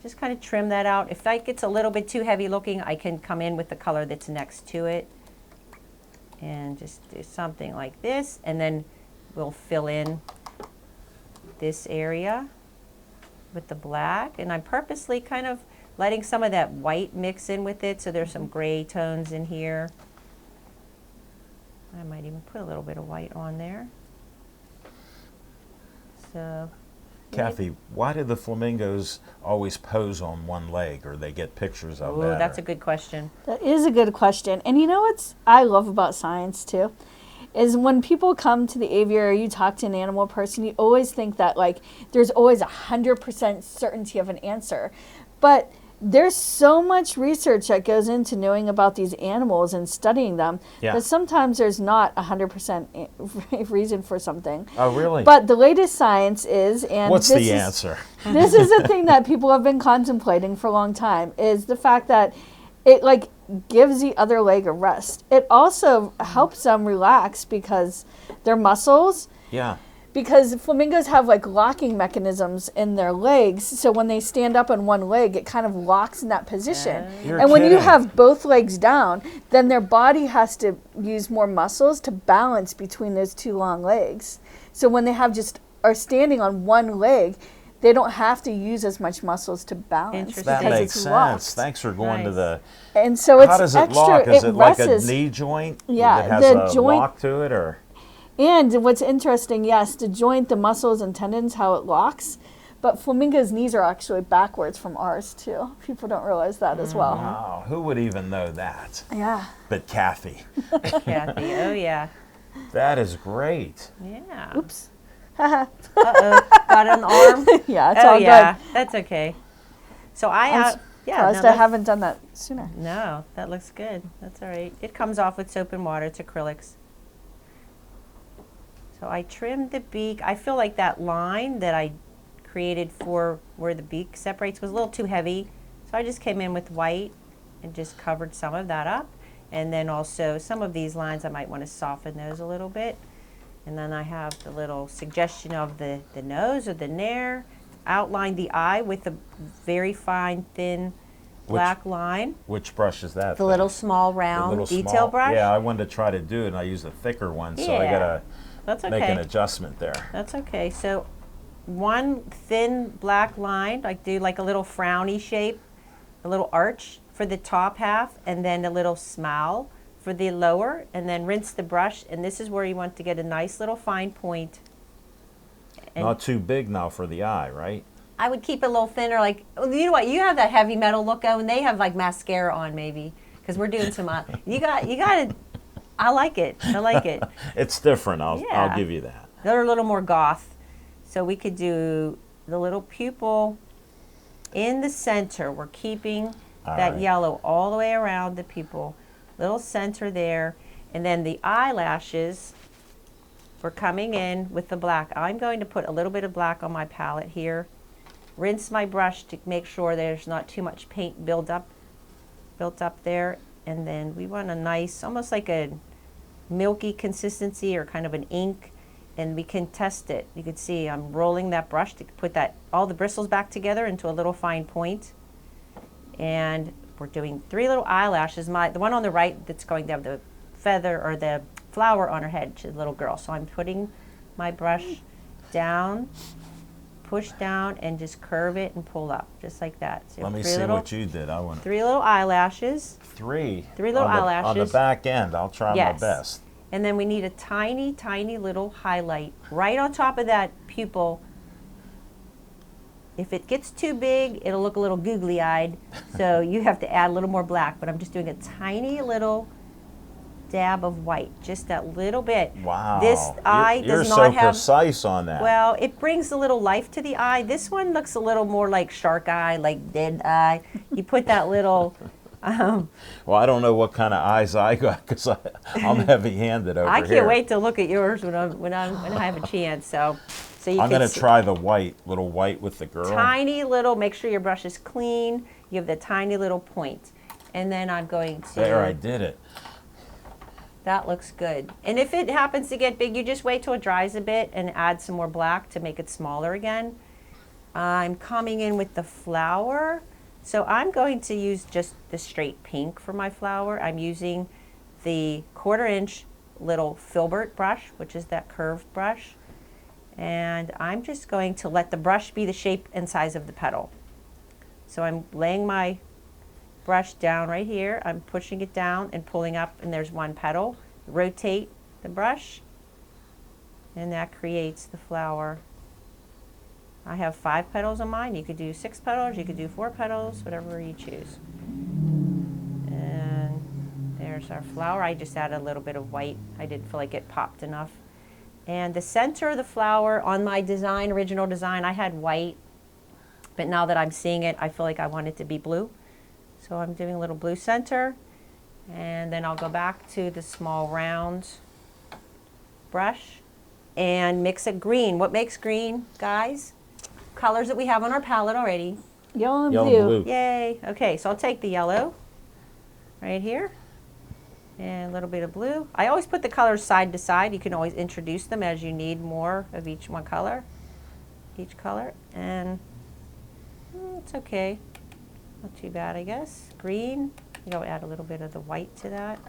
Just kind of trim that out. If that gets a little bit too heavy looking, I can come in with the color that's next to it and just do something like this, and then we'll fill in this area with the black. And I'm purposely kind of letting some of that white mix in with it, so there's some gray tones in here. I might even put a little bit of white on there. So, Kathy, why do the flamingos always pose on one leg, or they get pictures of ooh, that? that's a good question. That is a good question. And you know what's I love about science too? Is when people come to the aviary, you talk to an animal person, you always think that like there's always 100% certainty of an answer. But there's so much research that goes into knowing about these animals and studying them that sometimes there's not 100% reason for something. Oh, really? But the latest science is, and what's the answer? This is a thing that people have been contemplating for a long time, is the fact that it like gives the other leg a rest. It also helps them relax because their muscles, Yeah. because flamingos have like locking mechanisms in their legs, so when they stand up on one leg, it kind of locks in that position. You're And when you kidding. have both legs down, then their body has to use more muscles to balance between those two long legs. So when they are standing on one leg, they don't have to use as much muscles to balance Interesting. That because makes it's sense. locked. Thanks for going to Nice. the. And so it's How does it extra. lock? Is it like a rests. knee joint? Yeah, that has the a joint- lock to it, or And what's interesting, yes, the joint, the muscles and tendons, how it locks. But flamingos' knees are actually backwards from ours too. People don't realize that as well. wow, who would even know that? Yeah. But Kathy, Kathy, oh yeah. that is great. Yeah. Oops. Uh-oh, got an arm? Yeah, it's Oh all yeah, good. that's okay. So I'm surprised I haven't done that sooner. No, that looks good. That's all right. It comes off with soap and water. It's acrylics. So I trimmed the beak. I feel like that line that I created for where the beak separates was a little too heavy. So I just came in with white and just covered some of that up. And then also some of these lines, I might want to soften those a little bit. And then I have the little suggestion of the nose or the nair. Outline the eye with a very fine, thin black line. Which brush is that? The little small the round little detail small- brush. Yeah, I wanted to try to do it, and I used a thicker one, so I Yeah, gotta That's make an okay. adjustment there. That's okay. So one thin black line, like do like a little frowny shape, a little arch for the top half, and then a little smile for the lower, and then rinse the brush. And this is where you want to get a nice little fine point. And Not too big now for the eye, right? I would keep it a little thinner. Like, you know what? You have that heavy metal look, and they have like mascara on maybe, because we're doing some. You got to. I like it. I like it. It's different. I'll Yeah. give you that. They're a little more goth. So we could do the little pupil in the center. We're keeping All that right. yellow all the way around the pupil. little center there. And then the eyelashes, we're coming in with the black. I'm going to put a little bit of black on my palette here. Rinse my brush to make sure there's not too much paint built up there. And then we want a nice, almost like a milky consistency or kind of an ink. And we can test it. You can see I'm rolling that brush to put all the bristles back together into a little fine point. And we're doing 3 little eyelashes. The one on the right that's going to have the feather or the flower on her head, she's a little girl. So I'm putting my brush down, push down, and just curve it and pull up, just like that. So Let me see what you did. I want 3 little eyelashes. 3. 3 little eyelashes. On the back end. I'll try Yes. my best. And then we need a tiny, tiny little highlight right on top of that pupil. If it gets too big, it'll look a little googly-eyed. So you have to add a little more black. But I'm just doing a tiny little dab of white, just that little bit. Wow. This eye You're does so not have. precise on that. Well, it brings a little life to the eye. This one looks a little more like shark eye, like dead eye. You put that little. Well, I don't know what kind of eyes I got because I'm heavy-handed over I here. can't wait to look at yours when I have a chance. So you I'm can going to see. try the little white with the girl. Tiny little, make sure your brush is clean. You have the tiny little point. And then I'm going to. There, I did it. That looks good. And if it happens to get big, you just wait till it dries a bit and add some more black to make it smaller again. I'm coming in with the flower. So I'm going to use just the straight pink for my flower. I'm using the 1/4 inch little filbert brush, which is that curved brush. And I'm just going to let the brush be the shape and size of the petal. So I'm laying my brush down right here. I'm pushing it down and pulling up, and there's one petal. Rotate the brush, and that creates the flower. I have 5 petals on mine. You could do 6 petals, you could do 4 petals, whatever you choose. And there's our flower. I just added a little bit of white. I didn't feel like it popped enough. And the center of the flower on my design, original design, I had white, but now that I'm seeing it, I feel like I want it to be blue. So I'm doing a little blue center, and then I'll go back to the small round brush and mix it green. What makes green, guys? Colors that we have on our palette already. Yellow and Yellow blue. and blue. Yay. Okay, so I'll take the yellow right here and a little bit of blue. I always put the colors side to side. You can always introduce them as you need more of each color. And it's okay. Not too bad, I guess. Green, add a little bit of the white to that.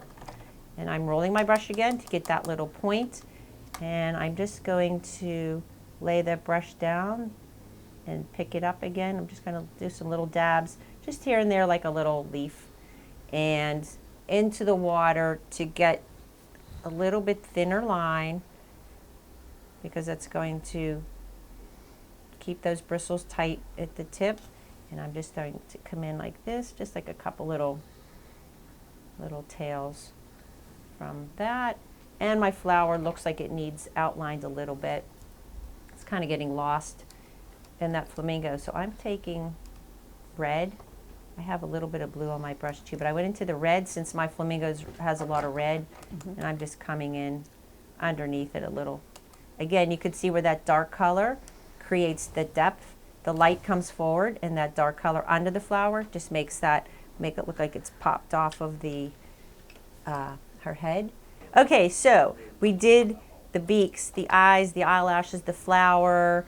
And I'm rolling my brush again to get that little point. And I'm just going to lay that brush down and pick it up again. I'm just going to do some little dabs, just here and there like a little leaf. And into the water to get a little bit thinner line, because that's going to keep those bristles tight at the tip. And I'm just going to come in like this, just like a couple little tails from that. And my flower looks like it needs outlined a little bit. It's kind of getting lost in that flamingo. So I'm taking red. I have a little bit of blue on my brush too, but I went into the red since my flamingos has a lot of red. And I'm just coming in underneath it a little. Again, you could see where that dark color creates the depth. The light comes forward, and that dark color under the flower just make it look like it's popped off of the her head. Okay, so we did the beaks, the eyes, the eyelashes, the flower.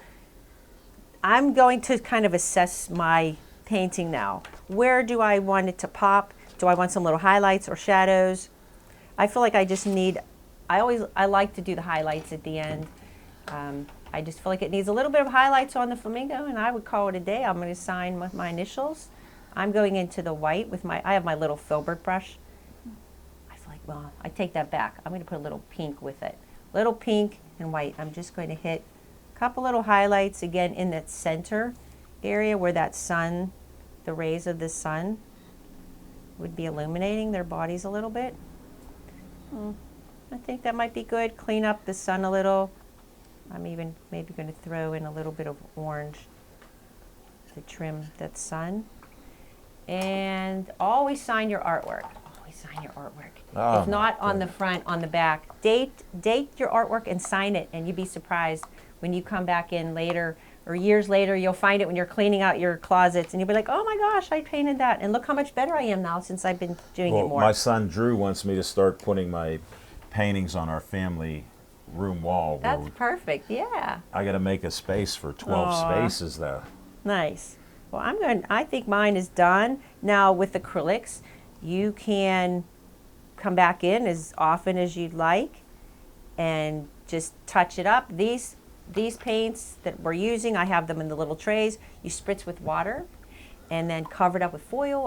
I'm going to kind of assess my painting now. Where do I want it to pop? Do I want some little highlights or shadows? I feel like I just need, I like to do the highlights at the end. I just feel like it needs a little bit of highlights on the flamingo, and I would call it a day. I'm going to sign with my initials. I'm going into the white with I have my little filbert brush. I feel like, well, I take that back. I'm going to put a little pink with it. Little pink and white. I'm just going to hit a couple little highlights again in that center area where that sun, the rays of the sun would be illuminating their bodies a little bit. I think that might be good. Clean up the sun a little. I'm even maybe going to throw in a little bit of orange to trim that sun. And always sign your artwork. Always sign your artwork. Oh, if not my on the front, on the back. Date your artwork and sign it, and you'd be surprised when you come back in later or years later. You'll find it when you're cleaning out your closets, and you'll be like, "Oh my gosh, I painted that!" And look how much better I am now since I've been doing it Well, more. my son Drew wants me to start putting my paintings on our family room wall. That's where perfect. Yeah, I got to make a space for 12 Aw. spaces though. nice. Well, I think mine is done now with acrylics. You can come back in as often as you'd like and just touch it up. These paints that we're using, I have them in the little trays. You spritz with water and then cover it up with foil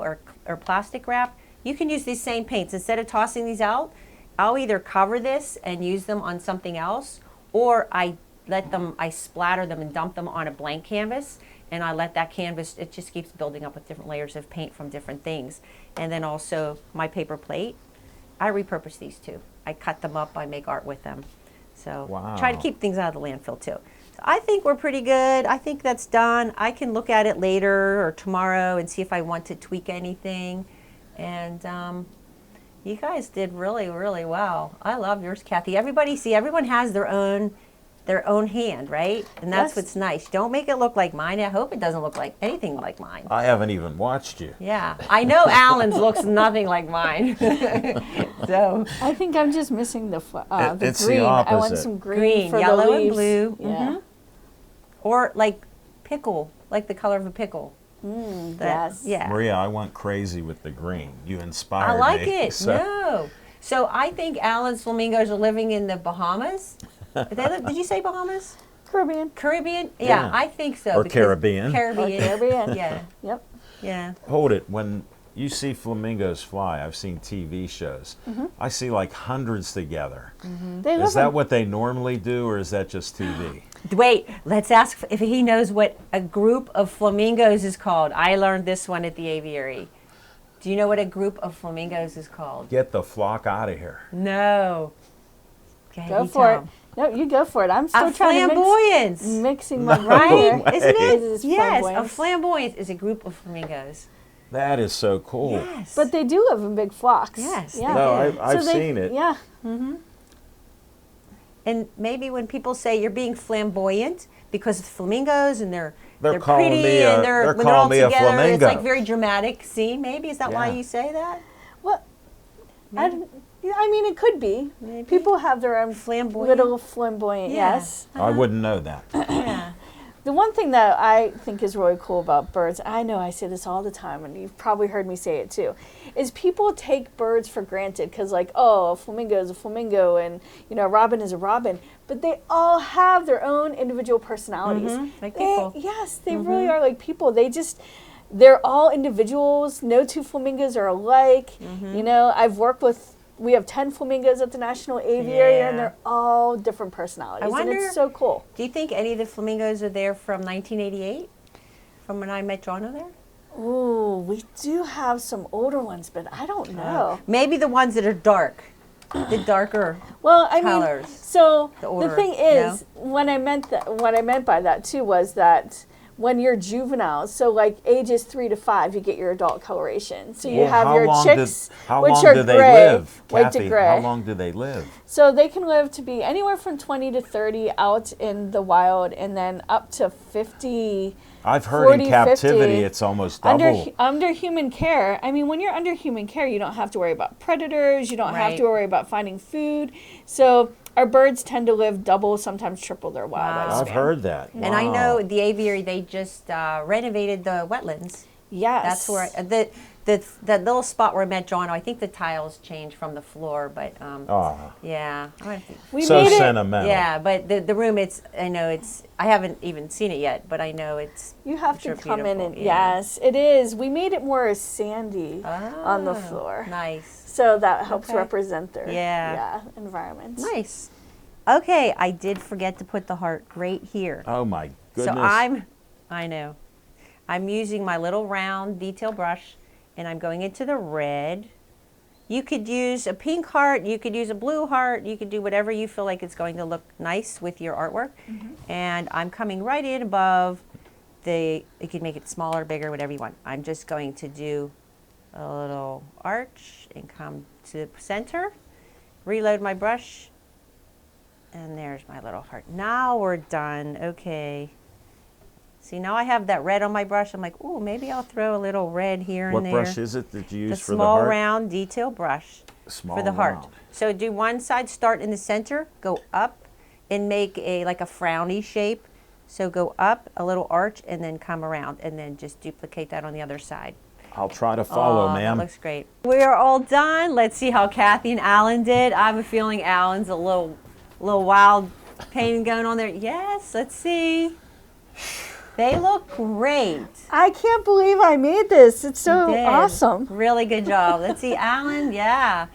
or plastic wrap. You can use these same paints. Instead of tossing these out, I'll either cover this and use them on something else, or I splatter them and dump them on a blank canvas, and I let that canvas, it just keeps building up with different layers of paint from different things. And then also my paper plate, I repurpose these too. I cut them up, I make art with them. So try to Wow. keep things out of the landfill too. So I think we're pretty good. I think that's done. I can look at it later or tomorrow and see if I want to tweak anything. And you guys did really, really well. I love yours, Kathy. Everyone has their own hand, right? And that's Yes. what's nice. Don't make it look like mine. I hope it doesn't look like anything like mine. I haven't even watched you. Yeah, I know Alan's looks nothing like mine. So I think I'm just missing the It's the green. I want opposite. some green, green, for yellow, the and leaves. blue. Yeah. Mhm. Or like pickle, like the color of a pickle. Yes. Yeah. Maria, I went crazy with the green. You inspired I like me. it. So- No. So I think Alan's flamingos are living in the Bahamas. Did you say Bahamas? Caribbean. Caribbean? Yeah, Yeah. I think so. Or because- Caribbean. Caribbean. Caribbean. Yeah, Yep. yeah. Hold it. When you see flamingos fly, I've seen TV shows. I see like hundreds together. They live Is that in- what they normally do, or is that just TV? Wait, let's ask if he knows what a group of flamingos is called. I learned this one at the aviary. Do you know what a group of flamingos is called? Get the flock out of here. No. Okay, Go you for tell it. him. No, you go for it. I'm still A trying to flamboyance. mixing my Right? brain. Isn't it? It is Yes, a flamboyance. flamboyance is a group of flamingos. That is so cool. Yes. But they do live in big flocks. Yes, they Yeah. No, do. I've So they- seen it. Yeah. And maybe when people say you're being flamboyant because it's flamingos and they're calling pretty me a- and they're when they're all calling me a together, it's flamingo. like very dramatic scene. Maybe is that why Yeah. you say that? Well, I mean, it could be. Maybe. People have their own Flamboyant. little flamboyant. Yeah. Yes. I wouldn't know that. Yeah. The one thing that I think is really cool about birds, I know I say this all the time, and you've probably heard me say it too, is people take birds for granted because, like, oh, a flamingo is a flamingo, and a robin is a robin, but they all have their own individual personalities. like people. Yes, they really are like people. They're all individuals. No two flamingos are alike. We have 10 flamingos at the National Aviary, Yeah. and they're all different personalities. And wonder- it's so cool. Do you think any of the flamingos are there from 1988? From when I met Jono there? Ooh, we do have some older ones, but I don't know. Maybe the ones that are dark. The darker. Well, I colors. mean, so The the order, thing is, what I meant by that too was that when you're juvenile, so like ages 3 to 5, you get your adult coloration. So you Well, have how your long chicks, how which long are do they gray, live, white Kathy? to gray. How long do they live? So they can live to be anywhere from 20 to 30 out in the wild, and then up to 50. I've heard 40, in captivity 50, it's almost double. Under human care. I mean, when you're under human care, you don't have to worry about predators. You don't have Right. to worry about finding food. So our birds tend to live double, sometimes triple their wild Wow. lifespan. I've heard that. And I Wow. know the aviary, they just renovated the wetlands. Yes. That's where the little spot where I met Jono. I think the tiles changed from the floor, but Ah, yeah. we so made it. sentimental. Yeah, but the room, I haven't even seen it yet, but I know it's. You have I'm sure to come in beautiful, and yeah. yes, it is. We made it more sandy on the Oh, floor, Nice. so that helps Okay. represent their Yeah. environment. Nice. Okay, I did forget to put the heart right here. Oh my goodness. So I know. I'm using my little round detail brush and I'm going into the red. You could use a pink heart, you could use a blue heart, you could do whatever you feel like it's going to look nice with your artwork. And I'm coming right in above you can make it smaller, bigger, whatever you want. I'm just going to do a little arch and come to the center, reload my brush, and there's my little heart. Now we're done. Okay. See, now I have that red on my brush. I'm like, ooh, maybe I'll throw a little red here What and there. brush is it that you The use for the small heart? round detail brush Small for the heart. round. So do one side, start in the center, go up and make like a frowny shape. So go up a little arch and then come around and then just duplicate that on the other side. I'll try to follow, Aw, ma'am. That looks great. We're all done. Let's see how Kathy and Alan did. I have a feeling Alan's a little wild painting going on there. Yes, let's see. They look great. I can't believe I made this. It's You so did. awesome. Really good job. Let's see, Alan. Yeah.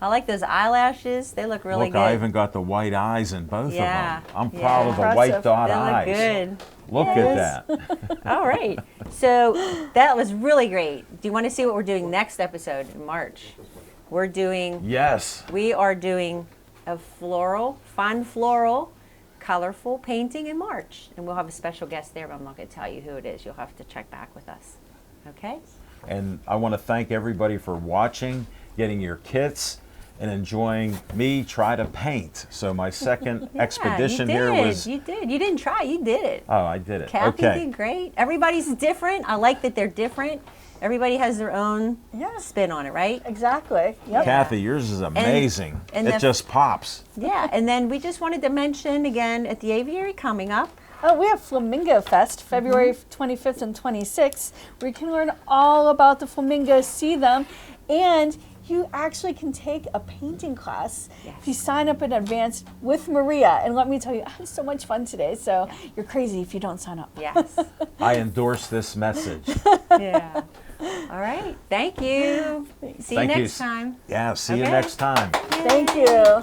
I like those eyelashes. They look really Look, good. I even got the white eyes in both Yeah, of them. I'm yeah. proud of the white Impressive. dot They look eyes. good. Look Yes. at that. All right. So that was really great. Do you want to see what we're doing next episode in March? Yes. We are doing a fun floral, colorful painting in March. And we'll have a special guest there, but I'm not going to tell you who it is. You'll have to check back with us. Okay? And I want to thank everybody for watching, getting your kits, and enjoying me try to paint. So my second expedition you here did. was. You did. You didn't try. You did it. Oh, I did it. Kathy Okay. did great. Everybody's different. I like that they're different. Everybody has their own Yeah. spin on it, right? Exactly. Yep. Kathy, yours is amazing. and it the- just pops. Yeah. And then we just wanted to mention again at the aviary coming up. Oh, we have Flamingo Fest, February Mm-hmm. 25th and 26th, where you can learn all about the flamingos, see them, and you actually can take a painting class if you sign up in advance with Maria. And let me tell you, I had so much fun today, so you're crazy if you don't sign up. Yes. I endorse this message. Yeah. All right. Thank you. See you Thank you. next time. Yeah, see you Okay. next time. Thank you.